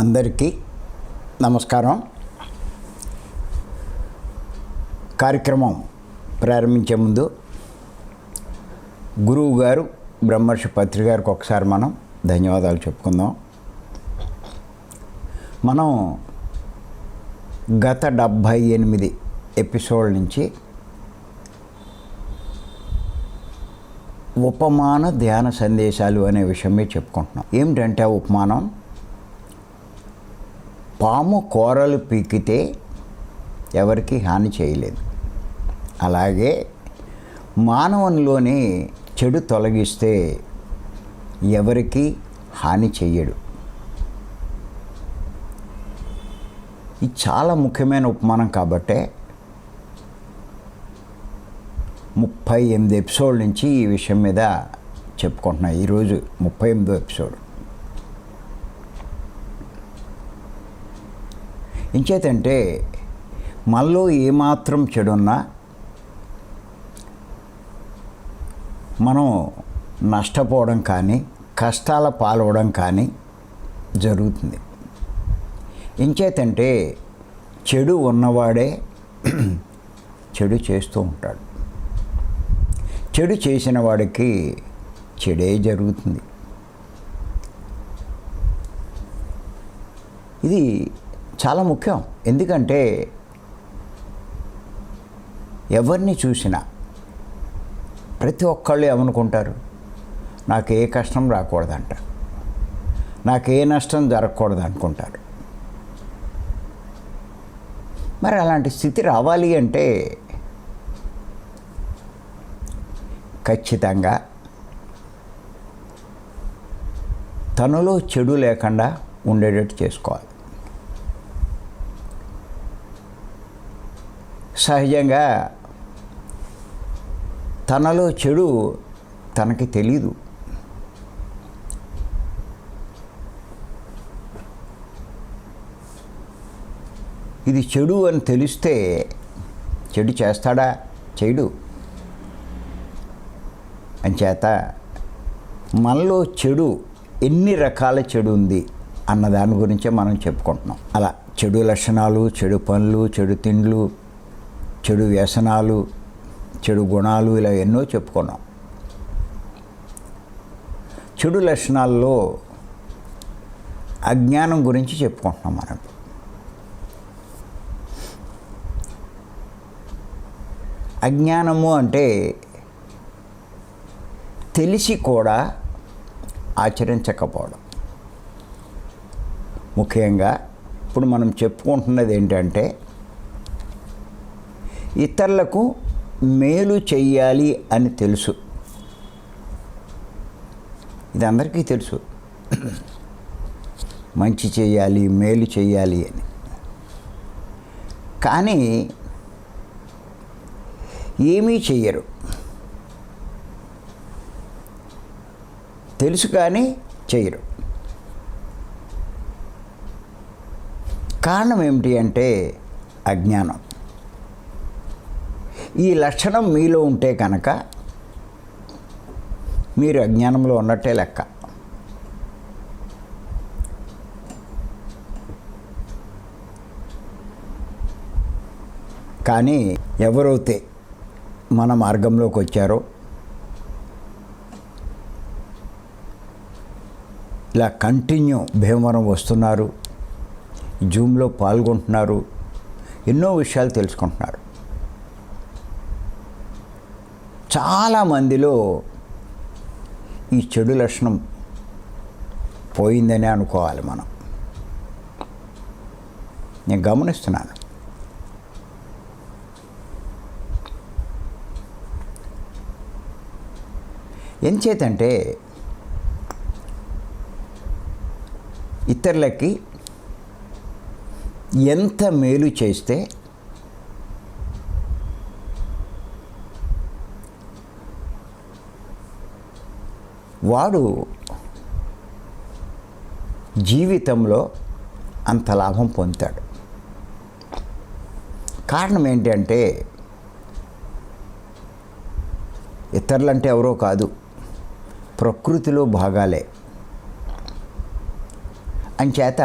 అందరికీ నమస్కారం. కార్యక్రమం ప్రారంభించే ముందు గురువు గారు బ్రహ్మర్షి పత్రి గారికి ఒకసారి మనం ధన్యవాదాలు చెప్పుకుందాం. మనం గత 78 ఎపిసోడ్ నుంచి ఉపమాన ధ్యాన సందేశాలు అనే విషయమే చెప్పుకుంటున్నాం. ఏమిటంటే ఆ ఉపమానం, పాము కూరలు పీకితే ఎవరికి హాని చేయలేదు, అలాగే మానవునిలోని చెడు తొలగిస్తే ఎవరికి హాని చెయ్యడు. ఇది చాలా ముఖ్యమైన ఉపమానం కాబట్టే 38 ఎపిసోడ్ నుంచి ఈ విషయం మీద చెప్పుకుంటున్నా. ఈరోజు 38వ ఎపిసోడ్. ఇంచేతంటే మనలో ఏమాత్రం చెడున్నా మనం నష్టపోవడం కానీ కష్టాల పాలవడం కానీ జరుగుతుంది. ఇంచేతంటే చెడు ఉన్నవాడే చెడు చేస్తూ ఉంటాడు. చెడు చేసిన వాడికి చెడే జరుగుతుంది. ఇది చాలా ముఖ్యం. ఎందుకంటే ఎవరిని చూసినా ప్రతి ఒక్కళ్ళు ఏమనుకుంటారు, నాకు ఏ కష్టం రాకూడదంట, నాకు ఏ నష్టం జరగకూడదు అనుకుంటారు. మరి అలాంటి స్థితి రావాలి అంటే ఖచ్చితంగా తనలో చెడు లేకుండా ఉండేటట్టు చేసుకోవాలి. సహజంగా తనలో చెడు తనకి తెలీదు. ఇది చెడు అని తెలిస్తే చెడు చేస్తాడా? చేయడు. అంచేత మనలో చెడు ఎన్ని రకాల చెడు ఉంది అన్న దాని గురించే మనం చెప్పుకుంటున్నాం. అలా చెడు లక్షణాలు, చెడు పనులు, చెడు తిండ్లు, చెడు వ్యసనాలు, చెడు గుణాలు, ఇలా ఎన్నో చెప్పుకున్నాం. చెడు లక్షణాల్లో అజ్ఞానం గురించి చెప్పుకుంటున్నాం మనం. అజ్ఞానము అంటే తెలిసి కూడా ఆచరించకపోవడం. ముఖ్యంగా ఇప్పుడు మనం చెప్పుకుంటున్నది ఏంటంటే ఇతరులకు మేలు చెయ్యాలి అని తెలుసు. ఇది అందరికీ తెలుసు, మంచి చెయ్యాలి, మేలు చెయ్యాలి అని. కానీ ఏమీ చెయ్యరు. తెలుసు కానీ చెయ్యరు. కారణం ఏమిటి అంటే అజ్ఞానం. ఈ లక్షణం మీలో ఉంటే కనుక మీరు అజ్ఞానంలో ఉన్నట్టే లెక్క. కానీ ఎవరైతే మన మార్గంలోకి వచ్చారో, ఇలా కంటిన్యూ భీమవరం వస్తున్నారు, జూమ్లో పాల్గొంటున్నారు, ఎన్నో విషయాలు తెలుసుకుంటున్నారు. చాలామందిలో ఈ చెడు లక్షణం పోయిందని అనుకోవాలి మనం. నేను గమనిస్తున్నాను. ఎంచేతంటే ఇతరులకి ఎంత మేలు చేస్తే వాడు జీవితంలో అంత లాభం పొందుతాడు. కారణం ఏంటంటే ఇతరులంటే ఎవరో కాదు, ప్రకృతిలో భాగాలే. అంచేత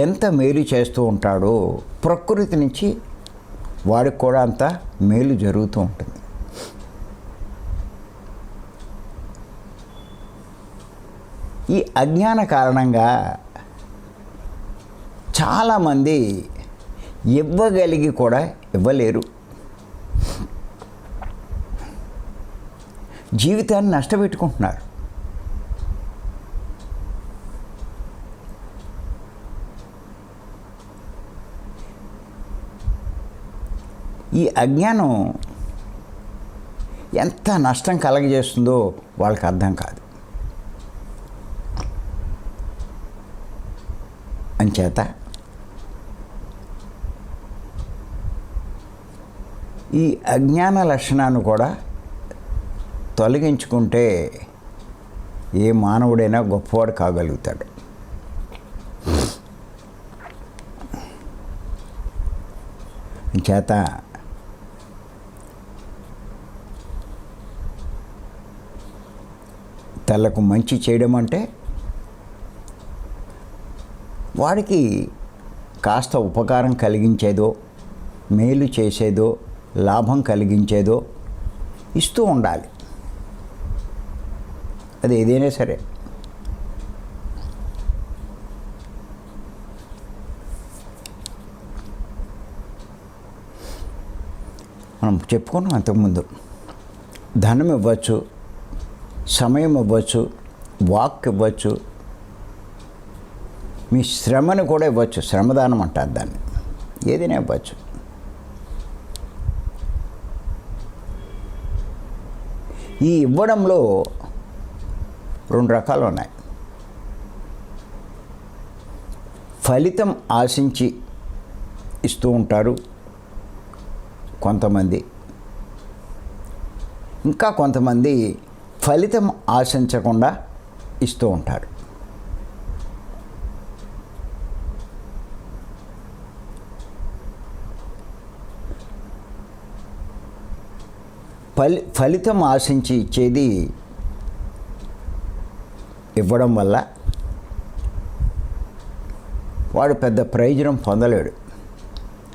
ఎంత మేలు చేస్తూ ఉంటాడో ప్రకృతి నుంచి వాడికి కూడా అంత మేలు జరుగుతూ ఉంటుంది. ఈ అజ్ఞాన కారణంగా చాలామంది ఇవ్వగలిగి కూడా ఇవ్వలేరు. జీవితాన్ని నష్టపెట్టుకుంటున్నారు. ఈ అజ్ఞానం ఎంత నష్టం కలగజేస్తుందో వాళ్ళకి అర్థం కాదు. అంచేత ఈ అజ్ఞాన లక్షణాన్ని కూడా తొలగించుకుంటే ఏ మానవుడైనా గొప్పవాడు కాగలుగుతాడు. చేత తలకు మంచి చేయడం అంటే వాడికి కాస్త ఉపకారం కలిగించేదో, మేలు చేసేదో, లాభం కలిగించేదో ఇస్తూ ఉండాలి. అది ఏదైనా సరే. మనం చెప్పుకున్నాం అంతకుముందు, ధనం ఇవ్వచ్చు, సమయం ఇవ్వచ్చు, వాక్ ఇవ్వచ్చు, మీ శ్రమను కూడా ఇవ్వచ్చు. శ్రమదానం అంటారు దాన్ని. ఏదైనా ఇవ్వచ్చు. ఈ ఇవ్వడంలో 2 రకాలు ఉన్నాయి. ఫలితం ఆశించి ఇస్తూ ఉంటారు కొంతమంది. ఇంకా కొంతమంది ఫలితం ఆశించకుండా ఇస్తూ ఉంటారు. ఫలితం ఆశించి ఇచ్చేది ఇవ్వడం వల్ల వాడు పెద్ద ప్రయోజనం పొందలేడు.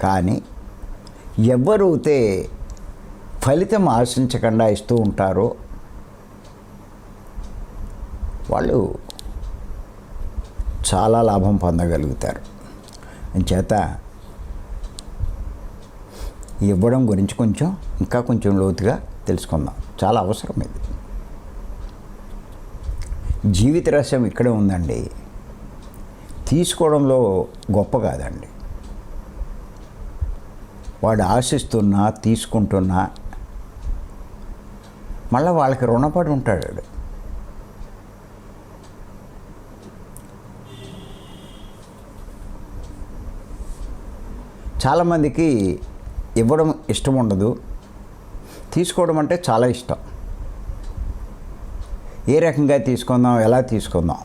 కానీ ఎవరైతే ఫలితం ఆశించకుండా ఇస్తూ ఉంటారో వాళ్ళు చాలా లాభం పొందగలుగుతారు. అంచేత ఇవ్వడం గురించి ఇంకా కొంచెం లోతుగా తెలుసుకుందాం. చాలా అవసరం ఇది. జీవిత రహస్యం ఇక్కడే ఉందండి. తీసుకోవడంలో గొప్ప కాదండి. వాడు ఆశిస్తున్నా, తీసుకుంటున్నా మళ్ళీ వాళ్ళకి రుణపడి ఉంటాడు. చాలామందికి ఇవ్వడం ఇష్టం ఉండదు, తీసుకోవడం అంటే చాలా ఇష్టం. ఏ రకంగా తీసుకుందాం, ఎలా తీసుకుందాం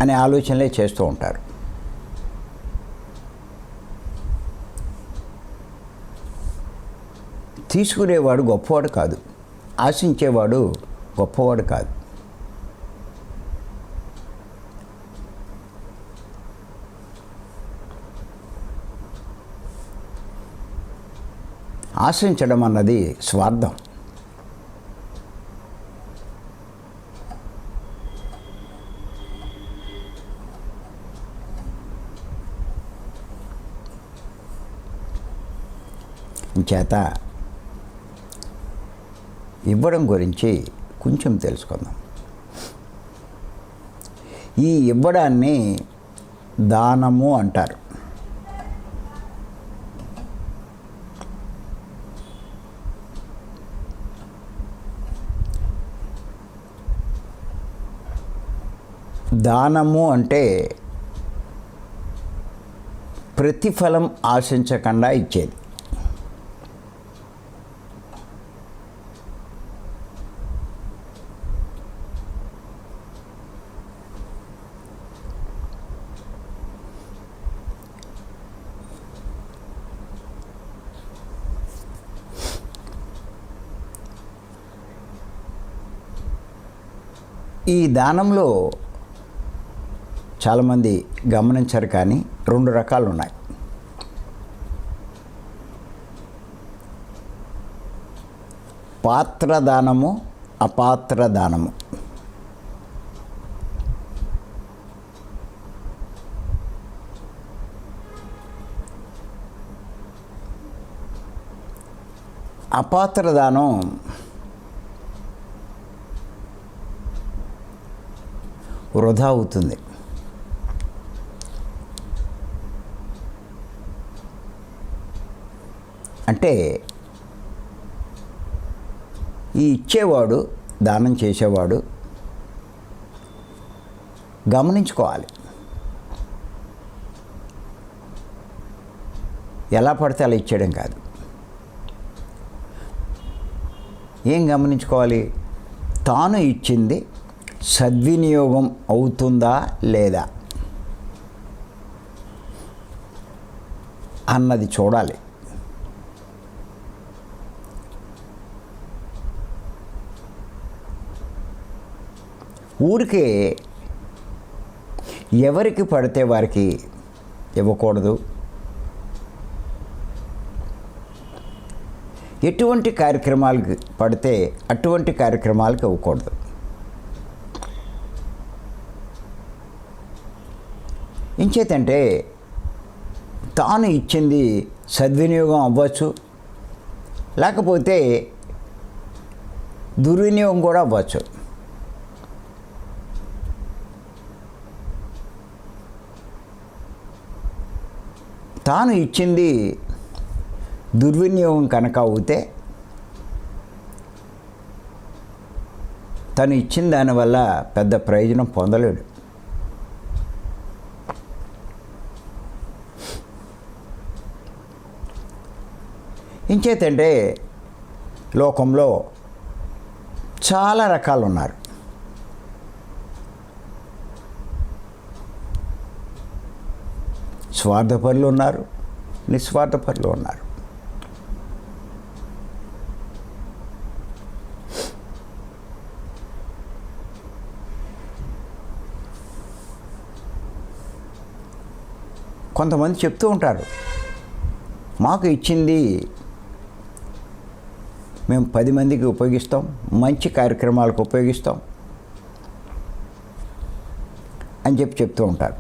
అనే ఆలోచనలే చేస్తూ ఉంటారు. తీసుకునేవాడు గొప్పవాడు కాదు, ఆశించేవాడు గొప్పవాడు కాదు. ఆశించడం అన్నది స్వార్థం. చేత ఇవ్వడం గురించి కొంచెం తెలుసుకుందాం. ఈ ఇవ్వడాన్ని దానము అంటారు. దానము అంటే ప్రతిఫలం ఆశించకుండా ఇచ్చేది. ఈ దానంలో చాలామంది గమనించరు, కానీ 2 రకాలు ఉన్నాయి. పాత్రదానము, అపాత్రదానము. అపాత్రదానం వృధా అవుతుంది. అంటే ఈ ఇచ్చేవాడు, దానం చేసేవాడు గమనించుకోవాలి. ఎలా పడితే అలా ఇచ్చేయడం కాదు. ఏం గమనించుకోవాలి? తాను ఇచ్చింది సద్వినియోగం అవుతుందా లేదా అన్నది చూడాలి. ఊరికే ఎవరికి పడితే వారికి ఇవ్వకూడదు. ఎటువంటి కార్యక్రమాలకు పడితే అటువంటి కార్యక్రమాలకు ఇవ్వకూడదు. ఇంచేతంటే తాను ఇచ్చింది సద్వినియోగం అవ్వచ్చు, లేకపోతే దుర్వినియోగం కూడా అవ్వచ్చు. తాను ఇచ్చింది దుర్వినియోగం కనుక అవుతే తను ఇచ్చిన దానివల్ల పెద్ద ప్రయోజనం పొందలేడు. ఇంచేతంటే లోకంలో చాలా రకాలు ఉన్నారు. స్వార్థపరులు ఉన్నారు, నిస్వార్థపరులు ఉన్నారు. కొంతమంది చెప్తూ ఉంటారు, మాకు ఇచ్చింది మేము 10 మందికి ఉపయోగిస్తాం, మంచి కార్యక్రమాలకు ఉపయోగిస్తాం అని చెప్తూ ఉంటారు.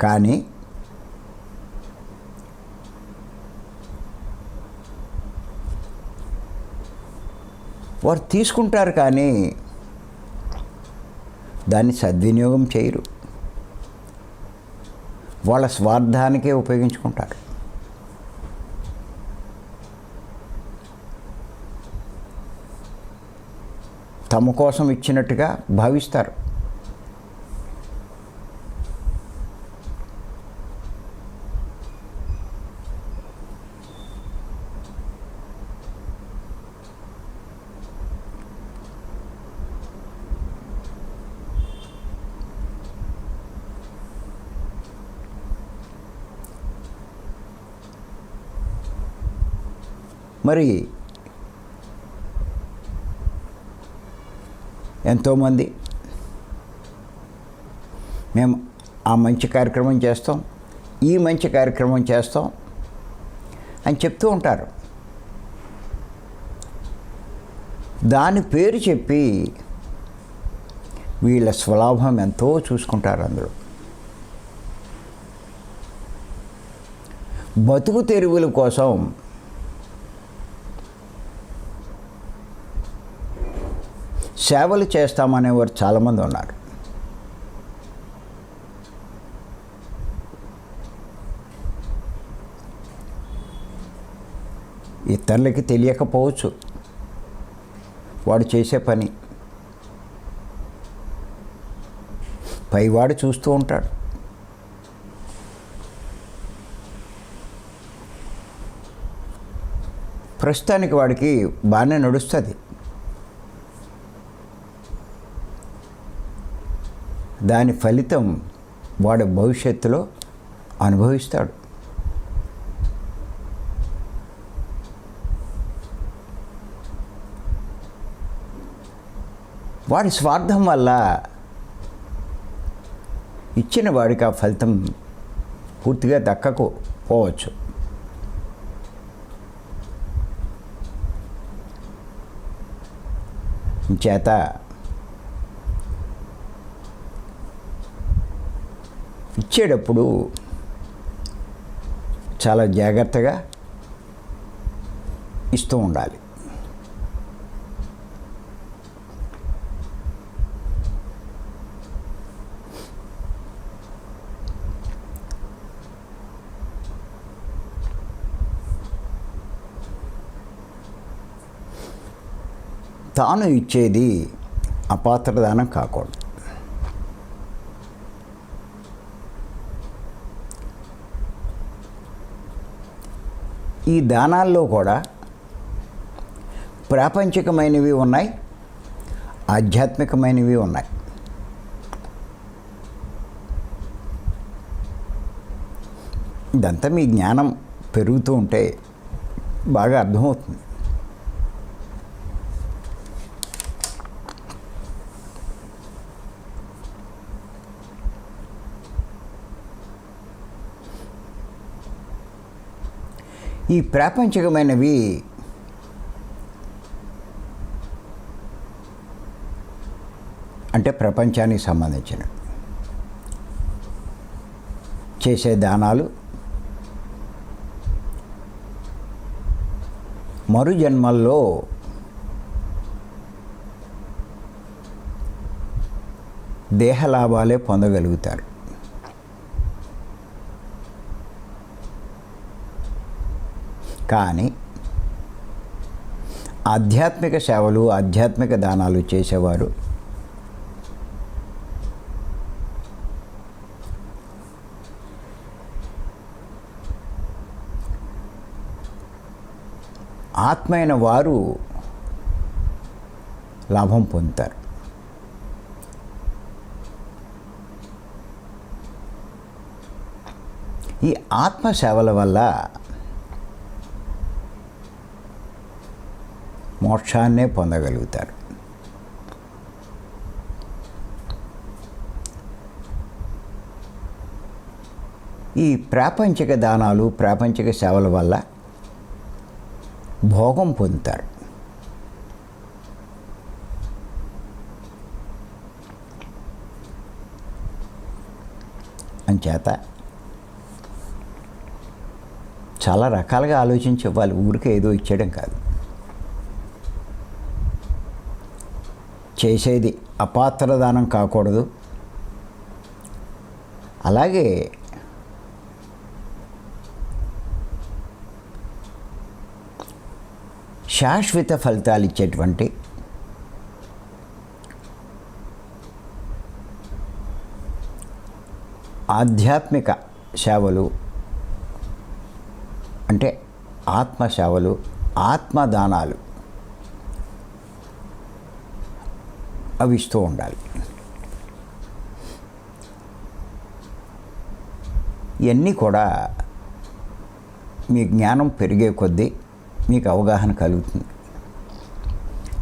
కానీ వారు తీసుకుంటారు, కానీ దాన్ని సద్వినియోగం చేయరు. వాళ్ళ స్వార్థానికే ఉపయోగించుకుంటారు. తమ కోసం ఇచ్చినట్టుగా భావిస్తారు. మరి ఎంతోమంది మేము ఆ మంచి కార్యక్రమం చేస్తాం, ఈ మంచి కార్యక్రమం చేస్తాం అని చెప్తూ ఉంటారు. దాని పేరు చెప్పి వీళ్ళ స్వలాభం ఎంతో చూసుకుంటారు. అందులో బతుకు తెరువుల కోసం సేవలు చేస్తామనేవారు చాలామంది ఉన్నారు. ఇతరులకి తెలియకపోవచ్చు వాడు చేసే పని, పైవాడు చూస్తూ ఉంటాడు. ప్రస్తుతానికి వాడికి బాగానే నడుస్తుంది. దాని ఫలితం వాడు భవిష్యత్తులో అనుభవిస్తాడు. వాడి స్వార్థం వల్ల ఇచ్చిన వాడికి ఆ ఫలితం పూర్తిగా దక్కకపోవచ్చు. చేత ఇచ్చేటప్పుడు చాలా జాగ్రత్తగా ఇస్తూ ఉండాలి. తాను ఇచ్చేది అపాత్రదానం కాకూడదు. ఈ దానాల్లో కూడా ప్రాపంచికమైనవి ఉన్నాయి, ఆధ్యాత్మికమైనవి ఉన్నాయి. ఇదంతా మీ జ్ఞానం పెరుగుతూ ఉంటే బాగా అర్థమవుతుంది. ఈ ప్రాపంచికమైనవి అంటే ప్రపంచానికి సంబంధించిన చేసే దానాలు మరు జన్మల్లో దేహలాభాలే పొందగలుగుతారు. కానీ ఆధ్యాత్మిక సేవలు, ఆధ్యాత్మిక దానాలు చేసేవారు ఆత్మైన వారు లాభం పొందుతారు. ఈ ఆత్మ సేవల వల్ల మోక్షాన్నే పొందగలుగుతారు. ఈ ప్రాపంచిక దానాలు, ప్రాపంచిక సేవల వల్ల భోగం పొందుతారు. అంచేత చాలా రకాలుగా ఆలోచించి ఇవ్వాలి, ఊరికే ఏదో ఇచ్చేయడం కాదు. చేసేది అపాత్రదానం కాకూడదు. అలాగే శాశ్వత ఫలితాలు ఇచ్చేటువంటి ఆధ్యాత్మిక సేవలు అంటే ఆత్మ సేవలు, ఆత్మదానాలు అవి ఇస్తూ ఉండాలి. ఇవన్నీ కూడా మీ జ్ఞానం పెరిగే కొద్దీ మీకు అవగాహన కలుగుతుంది.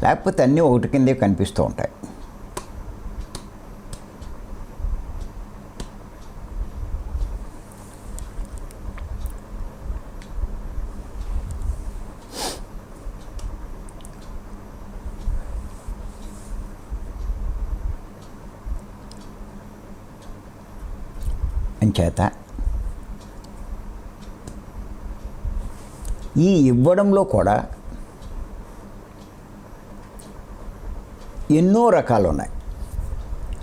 లేకపోతే అన్నీ ఒకటి కిందే కనిపిస్తూ ఉంటాయి. అంచేత ఈ ఇవ్వడంలో కూడా ఎన్నో రకాలు ఉన్నాయి.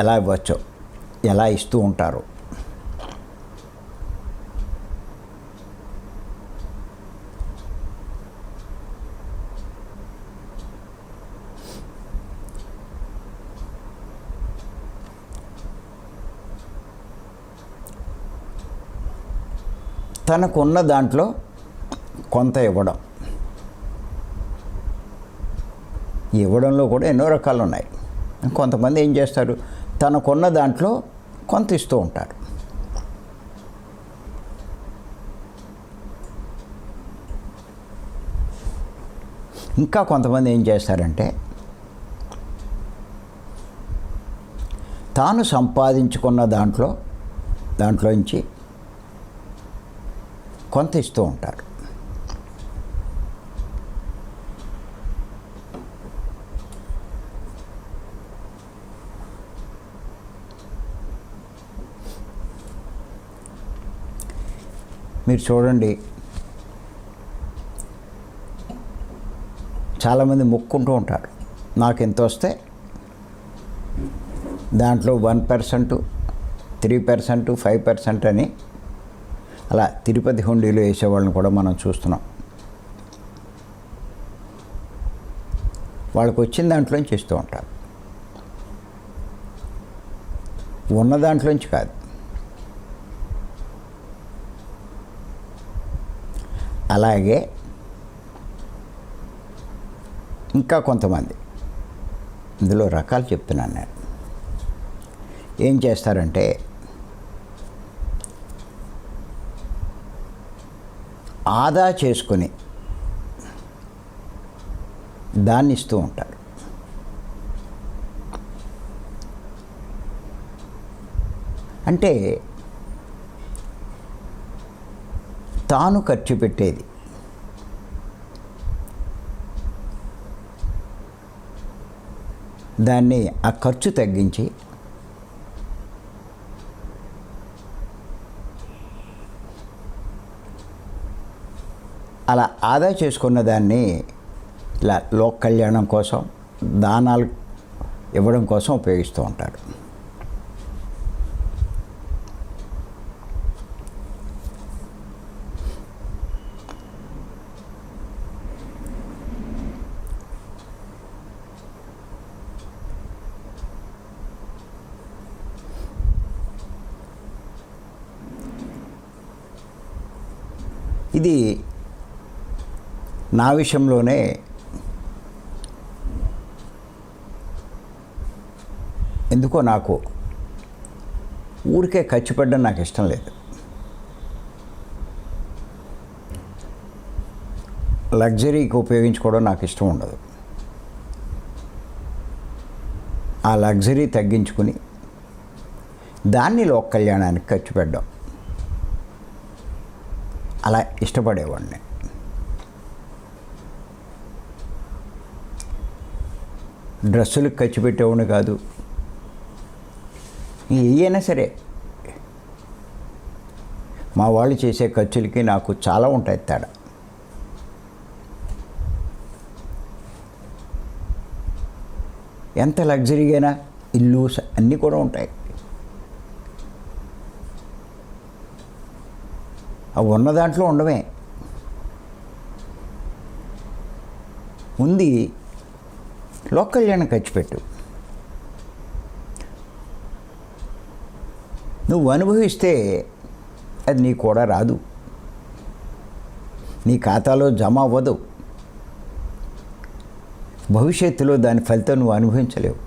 ఎలా ఇవ్వచ్చో, ఎలా ఇస్తూ ఉంటారో. తనకున్న దాంట్లో కొంత ఇవ్వడం. ఇవ్వడంలో కూడా ఎన్నో రకాలు ఉన్నాయి. కొంతమంది ఏం చేస్తారు, తనకున్న దాంట్లో కొంత ఇస్తూ ఉంటారు. ఇంకా కొంతమంది ఏం చేస్తారంటే తాను సంపాదించుకున్న దాంట్లోంచి కొంత ఇస్తూ ఉంటారు. మీరు చూడండి, చాలామంది మొక్కుంటూ ఉంటారు, నాకు ఎంత వస్తే దాంట్లో 1%, 3%, 5% అని అలా తిరుపతి హుండీలో వేసేవాళ్ళని కూడా మనం చూస్తున్నాం. వాళ్ళకి వచ్చిన దాంట్లోంచి ఇస్తూ ఉంటారు, ఉన్న దాంట్లోంచి కాదు. అలాగే ఇంకా కొంతమంది, ఇందులో రకాలు చెప్తున్నాను నేను, ఏం చేస్తారంటే ఆదా చేసుకొని దాన్ని ఇస్తూ ఉంటారు. అంటే తాను ఖర్చు పెట్టేది దాన్ని ఆ ఖర్చు తగ్గించి అలా ఆదా చేసుకున్న దాన్ని ఇలా లోక కళ్యాణం కోసం, దానాలు ఇవ్వడం కోసం ఉపయోగిస్తూ ఉంటారు. ఇది నా విషయంలోనే ఎందుకో నాకు ఊరికే ఖర్చు పెట్టడం నాకు ఇష్టం లేదు. లగ్జరీకి ఉపయోగించుకోవడం నాకు ఇష్టం ఉండదు. ఆ లగ్జరీ తగ్గించుకుని దాన్ని లోక కళ్యాణానికి ఖర్చు పెట్టడం అలా ఇష్టపడేవాడిని. డ్రెస్సులకు ఖర్చు పెట్టేవాడిని కాదు. ఏయైనా సరే మా వాళ్ళు చేసే ఖర్చులకి నాకు చాలా ఉంటాయి తేడా. ఎంత లగ్జరీగా ఇల్లు అన్నీ కూడా ఉంటాయి. అవి ఉన్న దాంట్లో ఉండమే. ఉంది లోక కళ్యాణం ఖర్చు పెట్టు. నువ్వు అనుభవిస్తే అది నీ కూడా రాదు, నీ ఖాతాలో జమ అవ్వదు. భవిష్యత్తులో దాని ఫలితం నువ్వు అనుభవించలేవు.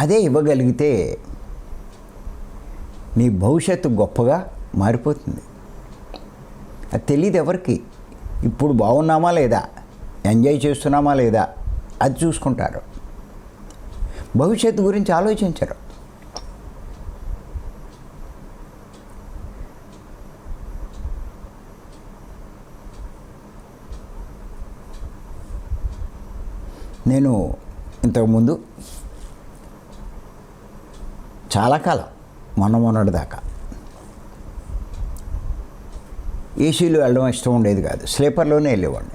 అదే ఇవ్వగలిగితే నీ భవిష్యత్తు గొప్పగా మారిపోతుంది. అది తెలియదు ఎవరికి. ఇప్పుడు బాగున్నామా లేదా, ఎంజాయ్ చేస్తున్నామా లేదా అది చూసుకుంటారు, భవిష్యత్తు గురించి ఆలోచించరు. నేను ఇంతకుముందు చాలా కాలం మొన్నటి దాకా ఏసీలో వెళ్ళడం ఇష్టం ఉండేది కాదు, స్లీపర్లోనే వెళ్ళేవాడిని.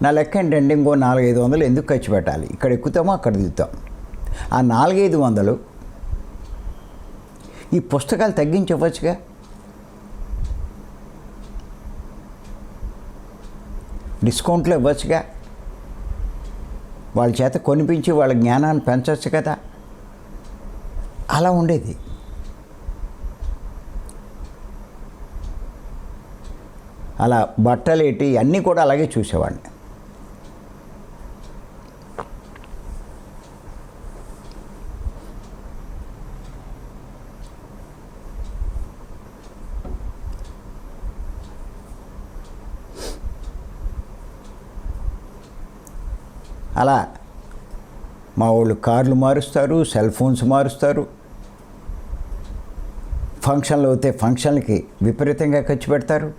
నా లెక్క ఏంటంటే ఇంకో 400-500 ఎందుకు ఖర్చు పెట్టాలి, ఇక్కడ ఎక్కుతామో అక్కడ దిగుతాం. ఆ 400-500 ఈ పుస్తకాలు తగ్గించవచ్చుగా. డిస్కౌంట్లు ఇవ్వచ్చుగా, వాళ్ళ చేత కొనిపించి వాళ్ళ జ్ఞానాన్ని పెంచవచ్చు కదా. అలా ఉండేది. అలా బట్టలేటి అన్నీ కూడా అలాగే చూసేవాడిని. అలా మా వాళ్ళు కార్లు మారుస్తారు, సెల్ ఫోన్స్ మారుస్తారు, ఫంక్షన్లు అయితే ఫంక్షన్లకి విపరీతంగా ఖర్చు పెడతారు.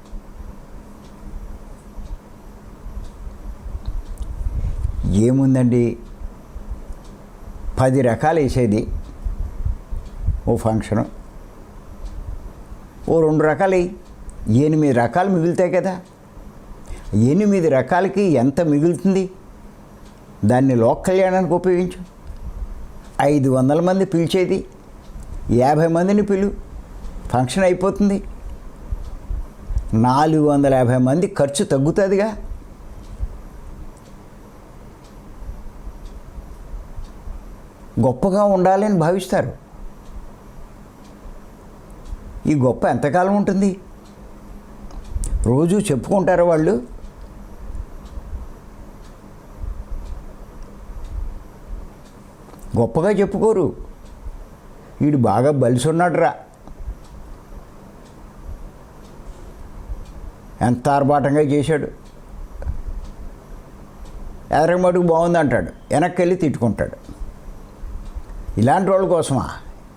ఏముందండి, 10 రకాలు వేసేది ఓ ఫంక్షను, ఓ 2 రకాలు 8 రకాలు మిగులుతాయి కదా. 8 రకాలకి ఎంత మిగులుతుంది? దాన్ని లోక కళ్యాణానికి ఉపయోగించు. 500 మంది పిలిచేది 50 మందిని ఫంక్షన్ అయిపోతుంది. 450 మంది ఖర్చు తగ్గుతుందిగా. గొప్పగా ఉండాలని భావిస్తారు. ఈ గొప్ప ఎంతకాలం ఉంటుంది? రోజు చెప్పుకుంటారు వాళ్ళు. గొప్పగా చెప్పుకోరు. వీడు బాగా బలిసున్నాడురా, ఎంత ఆర్భాటంగా చేశాడు, ఎదరమటుకు బాగుంది అంటాడు, వెనక్కి వెళ్ళి తిట్టుకుంటాడు. ఇలాంటి వాళ్ళ కోసమా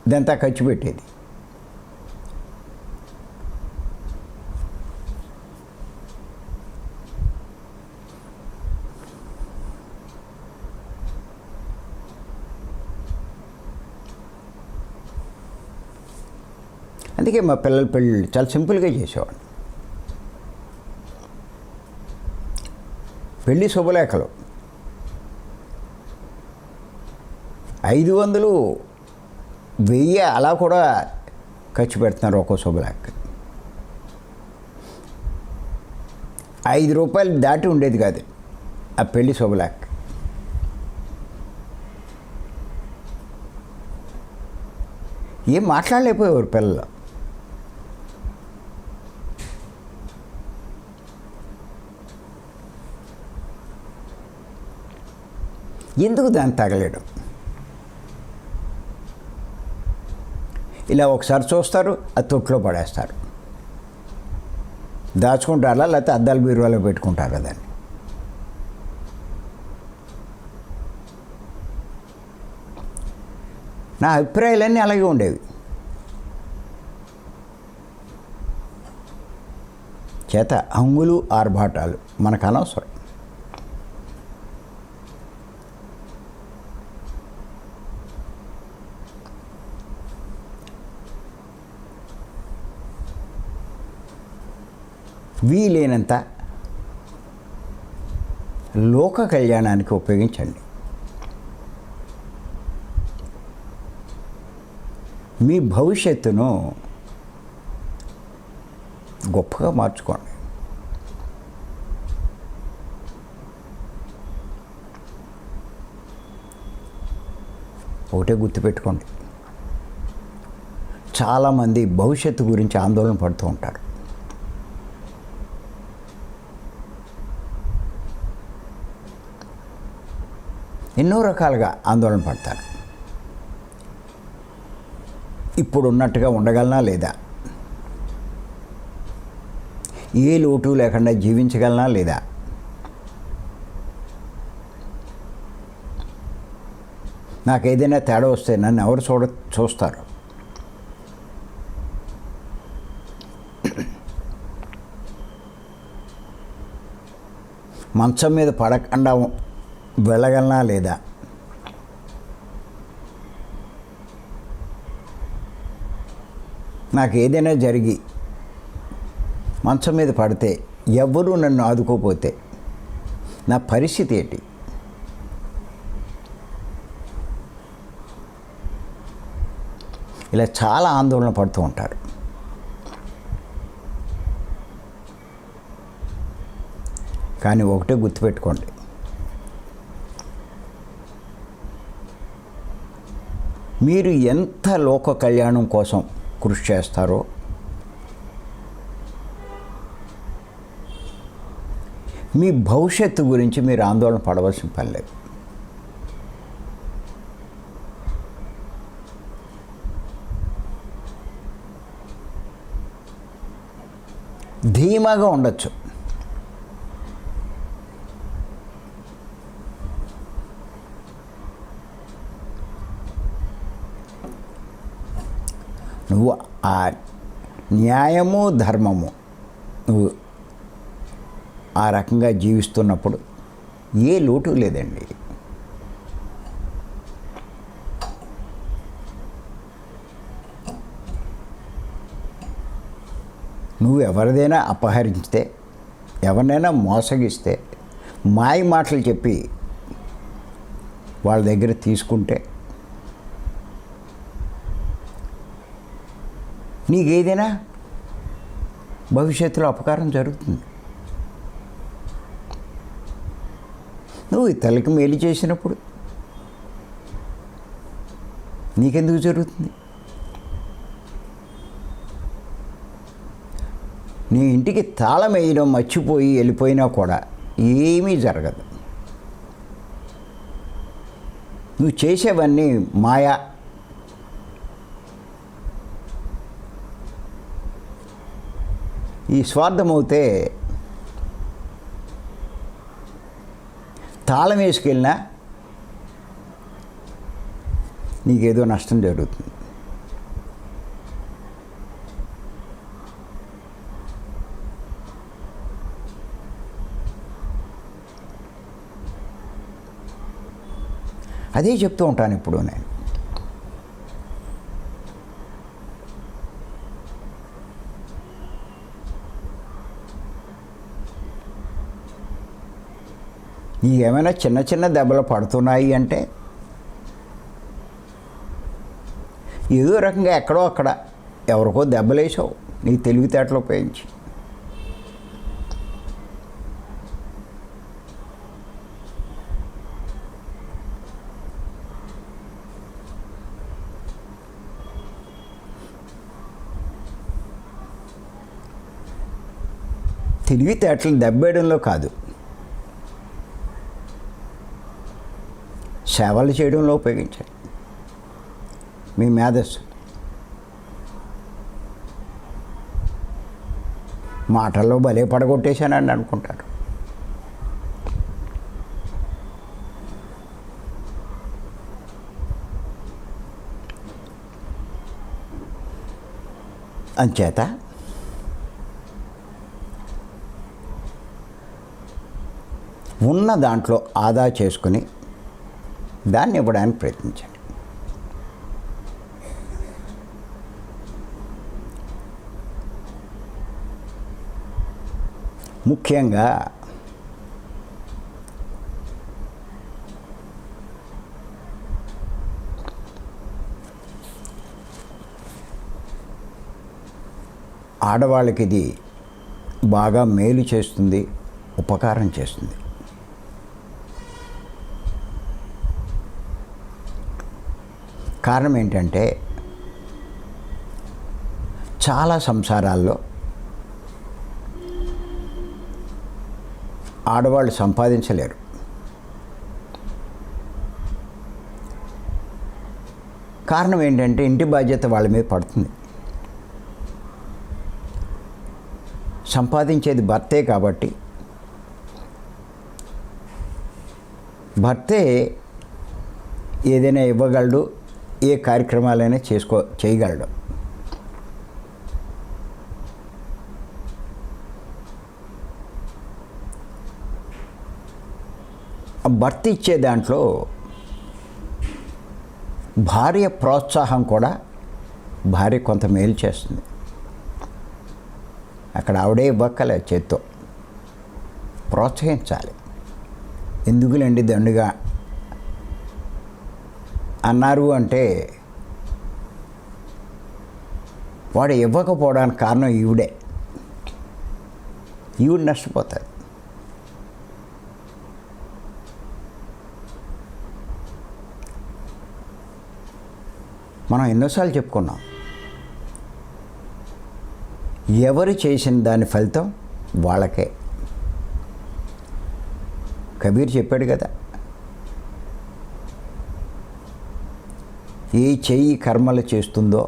ఇదంతా ఖర్చు పెట్టేది? అందుకే మా పిల్లల పెళ్ళిళ్ళు చాలా సింపుల్గా చేసేవాడు. పెళ్ళి శుభలేఖలు 500, 1000 అలా కూడా ఖర్చు పెడుతున్నారు ఒక్కో శుభలేఖ. 5 రూపాయలు దాటి ఉండేది కాదు ఆ పెళ్ళి శుభలేఖ. ఏం మాట్లాడలేకపోయేవారు పిల్లలు. ఎందుకు దాన్ని తగలేడు? ఇలా ఒకసారి చూస్తారు, అది తొట్లో పడేస్తారు, దాచుకుంటారా, లేకపోతే అద్దాల బీరువాలో పెట్టుకుంటారా దాన్ని. నా అభిప్రాయాలన్నీ అలాగే ఉండేవి. చేత హంగులు ఆర్భాటాలు మనకు అనవసరం. వీలైనంత లోక కళ్యాణానికి ఉపయోగించండి. మీ భవిష్యత్తును గొప్పగా మార్చుకోండి. ఒకటే గుర్తుపెట్టుకోండి, చాలామంది భవిష్యత్తు గురించి ఆందోళన పడుతూ ఉంటారు. ఎన్నో రకాలుగా ఆందోళన పడతారు. ఇప్పుడు ఉన్నట్టుగా ఉండగలనా లేదా, ఏ లోటు లేకుండా జీవించగలనా లేదా, నాకు ఏదైనా తేడా వస్తే నన్ను ఎవరు చూస్తారు, మంచం మీద పడకుండా వెళ్ళగలనా లేదా, నాకు ఏదైనా జరిగి మంచం మీద పడితే ఎవ్వరూ నన్ను ఆదుకోపోతే నా పరిస్థితి ఏంటి? ఇలా చాలా ఆందోళన పడుతూ ఉంటారు. కానీ ఒకటే గుర్తుపెట్టుకోండి, మీరు ఎంత లోక కళ్యాణం కోసం కృషి చేస్తారో మీ భవిష్యత్తు గురించి మీరు ఆందోళన పడవలసిన పని లేదు. ధీమాగా ఉండొచ్చు. ఆ న్యాయము ధర్మము నువ్వు ఆ రకంగా జీవిస్తున్నప్పుడు ఏ లోటు లేదండి. నువ్వు ఎవరిదైనా అపహరిస్తే, ఎవరినైనా మోసగిస్తే, మాయ మాటలు చెప్పి వాళ్ళ దగ్గర తీసుకుంటే నీకేదైనా భవిష్యత్తులో అపకారం జరుగుతుంది. నువ్వు ఇతరులకి మేలు చేసినప్పుడు నీకెందుకు జరుగుతుంది? నీ ఇంటికి తాళం వేయడం మర్చిపోయి వెళ్ళిపోయినా కూడా ఏమీ జరగదు. నువ్వు చేసేవన్నీ మాయా. ఈ స్వార్థమవుతే తాళం వేసుకెళ్ళినా నీకేదో నష్టం జరుగుతుంది. అదే చెప్తూ ఉంటాను ఇప్పుడు నేను. ఏమైనా చిన్న చిన్న దెబ్బలు పడుతున్నాయి అంటే ఏదో రకంగా ఎక్కడో అక్కడ ఎవరికో దెబ్బలేసావు నీ తెలివితేటలు ఉపయోగించి. తెలివితేటలు దెబ్బేయడంలో కాదు, సేవలు చేయడంలో ఉపయోగించాలి మీ మేధస్సు. మాటల్లో భలే పడగొట్టేశానని అనుకుంటారు. అంచేత ఉన్న దాంట్లో ఆదా చేసుకుని దాన్ని ఇవ్వడానికి ప్రయత్నించండి. ముఖ్యంగా ఆడవాళ్ళకి ఇది బాగా మేలు చేస్తుంది, ఉపకారం చేస్తుంది. కారణం ఏంటంటే చాలా సంసారాల్లో ఆడవాళ్ళు సంపాదించలేరు. కారణం ఏంటంటే ఇంటి బాధ్యత వాళ్ళ మీద పడుతుంది. సంపాదించేది భర్తే కాబట్టి భర్తే ఏదైనా ఇవ్వగలడు, ఏ కార్యక్రమాలైనా చేయగలడు. భర్త ఇచ్చే దాంట్లో భార్య ప్రోత్సాహం కూడా భార్య కొంత మేలు చేస్తుంది. అక్కడ ఆవిడే ఇవ్వక్కలే, చేత్తో ప్రోత్సహించాలి. ఎందుకులేండి దండుగా అన్నారు అంటే వాడు ఇవ్వకపోవడానికి కారణం ఈవిడే. ఈవిడ నష్టపోతుంది. మనం ఎన్నోసార్లు చెప్పుకున్నాం, ఎవరు చేసిన దాని ఫలితం వాళ్ళకే. కబీర్ చెప్పాడు కదా, ఏ చెయ్యి కర్మలు చేస్తుందో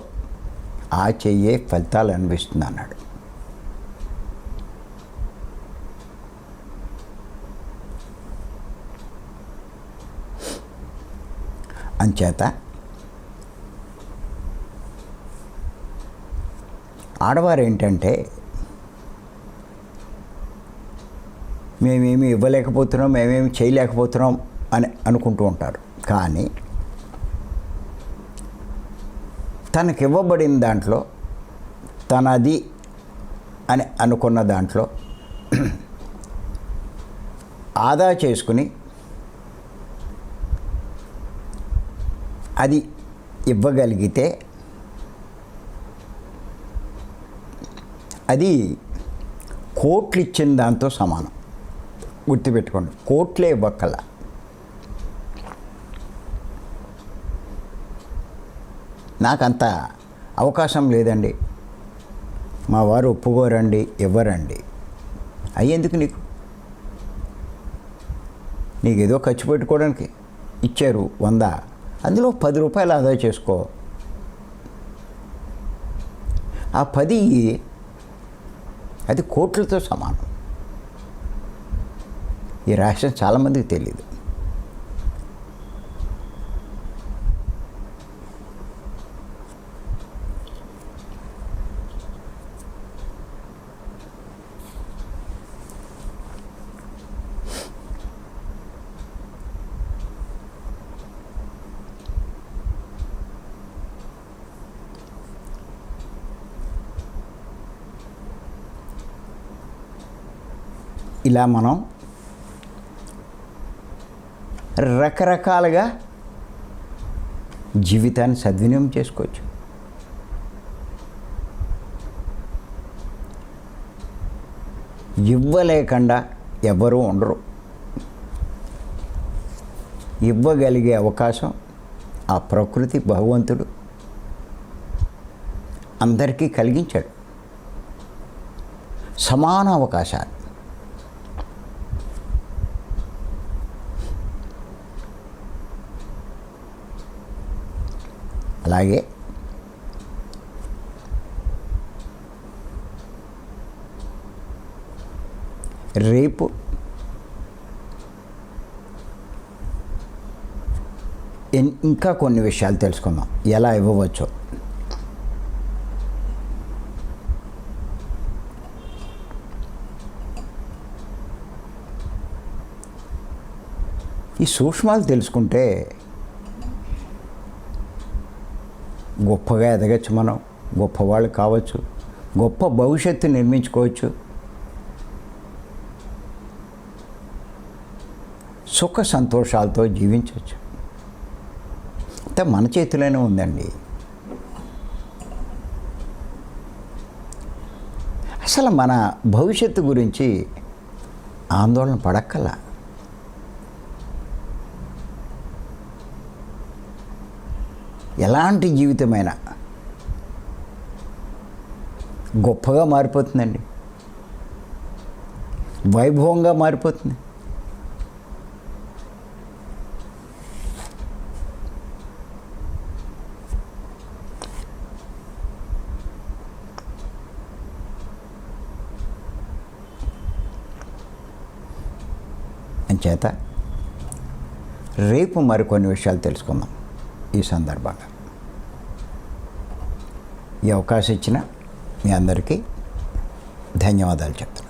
ఆ చెయ్యే ఫలితాలు అనిపిస్తుంది అన్నాడు. అంచేత ఆడవారు ఏంటంటే మేమేమి ఇవ్వలేకపోతున్నాం, మేమేమి చేయలేకపోతున్నాం అని అనుకుంటూ ఉంటారు. కానీ తనకి ఇవ్వబడిన దాంట్లో తనది అని అనుకున్న దాంట్లో ఆదా చేసుకుని అది ఇవ్వగలిగితే అది కోట్లు ఇచ్చిన దాంతో సమానం. గుర్తుపెట్టుకోండి, కోట్లే ఇవ్వక్కల. నాకంత అవకాశం లేదండి, మా వారు ఒప్పుకోరండి, ఇవ్వరండి. అయ్యేందుకు నీకు ఏదో ఖర్చు పెట్టుకోవడానికి ఇచ్చారు 100, అందులో 10 రూపాయలు ఆదా చేసుకో. ఆ 10 అది కోట్లతో సమానం. ఈ రహస్యం చాలామందికి తెలియదు. ఇలా మనం రకరకాలుగా జీవితాన్ని సద్వినియోగం చేసుకోవచ్చు. ఇవ్వలేకుండా ఎవరూ ఉండరు. ఇవ్వగలిగే అవకాశం ఆ ప్రకృతి, భగవంతుడు అందరికీ కలిగించాడు. సమాన అవకాశాలు. అలాగే రేపు ఇంకా కొన్ని విషయాలు తెలుసుకుందాం, ఎలా ఇవ్వవచ్చో. ఈ సూక్ష్మాలు తెలుసుకుంటే గొప్పగా ఎదగచ్చు, మనం గొప్పవాళ్ళు కావచ్చు, గొప్ప భవిష్యత్తు నిర్మించుకోవచ్చు, సుఖ సంతోషాలతో జీవించవచ్చు. అంతా మన చేతిలోనే ఉందండి. అసలు మన భవిష్యత్తు గురించి ఆందోళన పడక్కల. ఎలాంటి జీవితమైనా గొప్పగా మారిపోతుందండి, వైభవంగా మారిపోతుంది. అంచేత రేపు మరికొన్ని విషయాలు తెలుసుకుందాం. ఈ సందర్భంగా ఈ అవకాశం ఇచ్చిన మీ అందరికీ ధన్యవాదాలు చెప్తాను.